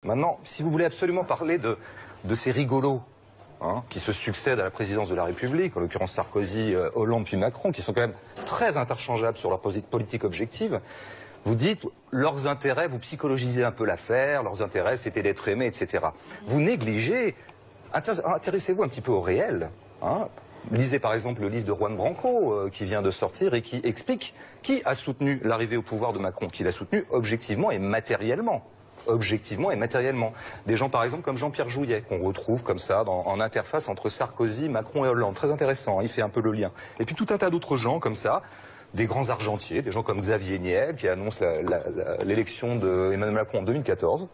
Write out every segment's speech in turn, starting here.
Maintenant, si vous voulez absolument parler de ces rigolos qui se succèdent à la présidence de la République, en l'occurrence Sarkozy, Hollande puis Macron, qui sont quand même très interchangeables sur leur politique objective, vous dites leurs intérêts, vous psychologisez un peu l'affaire, leurs intérêts c'était d'être aimé, etc. Vous négligez, intéressez-vous un petit peu au réel. Lisez par exemple le livre de Juan Branco qui vient de sortir et qui explique qui a soutenu l'arrivée au pouvoir de Macron, qui l'a soutenu objectivement et matériellement. Objectivement et matériellement. Des gens par exemple comme Jean-Pierre Jouyet, qu'on retrouve comme ça en interface entre Sarkozy, Macron et Hollande. Très intéressant, il fait un peu le lien. Et puis tout un tas d'autres gens comme ça, des grands argentiers, des gens comme Xavier Niel qui annonce l'élection d'Emmanuel Macron en 2014.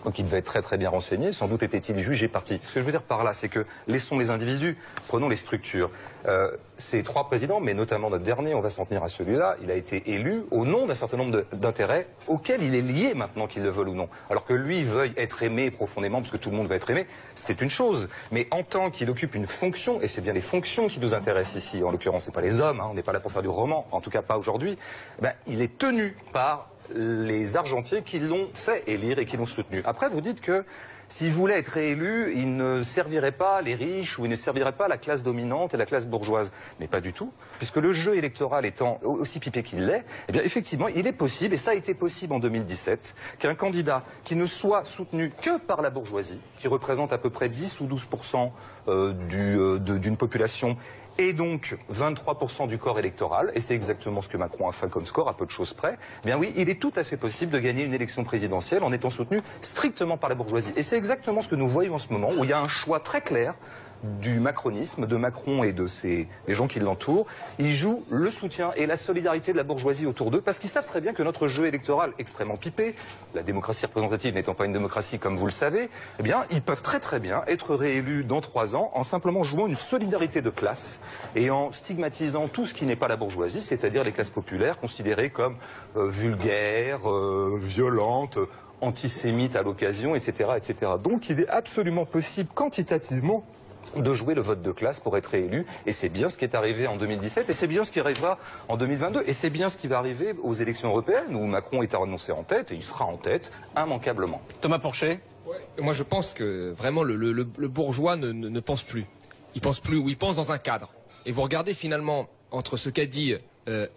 Donc il devait être très très bien renseigné, sans doute était-il jugé parti. Ce que je veux dire par là, c'est que laissons les individus, prenons les structures. Ces trois présidents, mais notamment notre dernier, on va s'en tenir à celui-là, il a été élu au nom d'un certain nombre d'intérêts auxquels il est lié maintenant, qu'ils le veulent ou non. Alors que lui veuille être aimé profondément, parce que tout le monde va être aimé, c'est une chose. Mais en tant qu'il occupe une fonction, et c'est bien les fonctions qui nous intéressent ici, en l'occurrence c'est pas les hommes, on n'est pas là pour faire du roman, en tout cas pas aujourd'hui, il est tenu par les argentiers qui l'ont fait élire et qui l'ont soutenu. Après, vous dites que s'il voulait être réélu, il ne servirait pas les riches ou il ne servirait pas la classe dominante et la classe bourgeoise. Mais pas du tout, puisque le jeu électoral étant aussi pipé qu'il l'est, eh bien effectivement, il est possible, et ça a été possible en 2017, qu'un candidat qui ne soit soutenu que par la bourgeoisie, qui représente à peu près 10 ou 12% d'une population, et donc 23% du corps électoral, et c'est exactement ce que Macron a fait comme score, à peu de choses près, eh bien oui, il est tout à fait possible de gagner une élection présidentielle en étant soutenu strictement par la bourgeoisie. Et c'est exactement ce que nous voyons en ce moment, où il y a un choix très clair du macronisme, de Macron et de les gens qui l'entourent. Ils jouent le soutien et la solidarité de la bourgeoisie autour d'eux, parce qu'ils savent très bien que notre jeu électoral extrêmement pipé, la démocratie représentative n'étant pas une démocratie comme vous le savez, eh bien ils peuvent très très bien être réélus dans 3 ans en simplement jouant une solidarité de classe et en stigmatisant tout ce qui n'est pas la bourgeoisie, c'est-à-dire les classes populaires considérées comme vulgaires, violentes, antisémites à l'occasion, etc., etc. Donc il est absolument possible quantitativement de jouer le vote de classe pour être réélu, et c'est bien ce qui est arrivé en 2017, et c'est bien ce qui arrivera en 2022, et c'est bien ce qui va arriver aux élections européennes, où Macron est annoncé en tête, et il sera en tête, immanquablement. Thomas Porcher. Moi je pense que vraiment le bourgeois ne pense plus. Il pense plus, ou il pense dans un cadre. Et vous regardez finalement, entre ce qu'a dit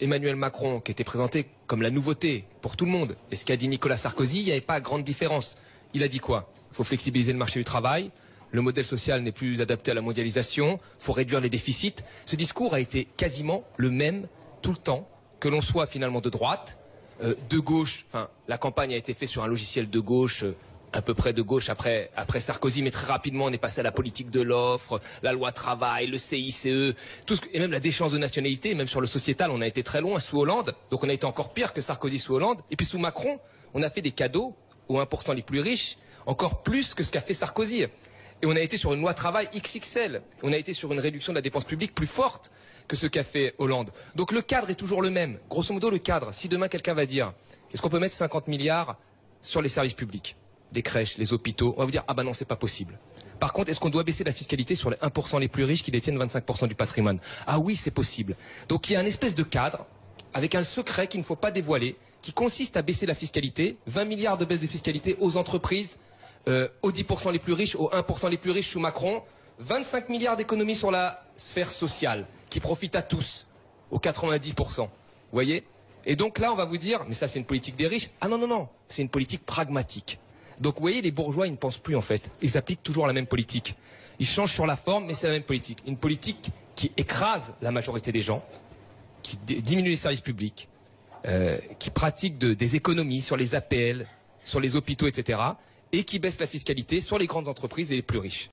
Emmanuel Macron, qui était présenté comme la nouveauté pour tout le monde, et ce qu'a dit Nicolas Sarkozy, il n'y avait pas grande différence. Il a dit quoi? Il faut flexibiliser le marché du travail, le modèle social n'est plus adapté à la mondialisation, il faut réduire les déficits. Ce discours a été quasiment le même tout le temps, que l'on soit finalement de droite, de gauche, enfin la campagne a été faite sur un logiciel de gauche, à peu près de gauche après Sarkozy, mais très rapidement on est passé à la politique de l'offre, la loi travail, le CICE, et même la déchéance de nationalité, même sur le sociétal on a été très loin sous Hollande, donc on a été encore pire que Sarkozy sous Hollande, et puis sous Macron on a fait des cadeaux aux 1% les plus riches, encore plus que ce qu'a fait Sarkozy. Et on a été sur une loi travail XXL. On a été sur une réduction de la dépense publique plus forte que ce qu'a fait Hollande. Donc le cadre est toujours le même. Grosso modo, le cadre, si demain quelqu'un va dire est-ce qu'on peut mettre 50 milliards sur les services publics, des crèches, les hôpitaux, on va vous dire ah bah non, c'est pas possible. Par contre, est-ce qu'on doit baisser la fiscalité sur les 1% les plus riches qui détiennent 25% du patrimoine? Ah oui, c'est possible. Donc il y a un espèce de cadre avec un secret qu'il ne faut pas dévoiler, qui consiste à baisser la fiscalité, 20 milliards de baisse de fiscalité aux entreprises, aux 10% les plus riches, aux 1% les plus riches sous Macron, 25 milliards d'économies sur la sphère sociale, qui profite à tous, aux 90%. Vous voyez? Et donc là, on va vous dire, mais ça c'est une politique des riches. Ah non, non, non, c'est une politique pragmatique. Donc vous voyez, les bourgeois, ils ne pensent plus en fait. Ils appliquent toujours la même politique. Ils changent sur la forme, mais c'est la même politique. Une politique qui écrase la majorité des gens, qui diminue les services publics, qui pratique des économies sur les APL, sur les hôpitaux, etc., et qui baisse la fiscalité sur les grandes entreprises et les plus riches.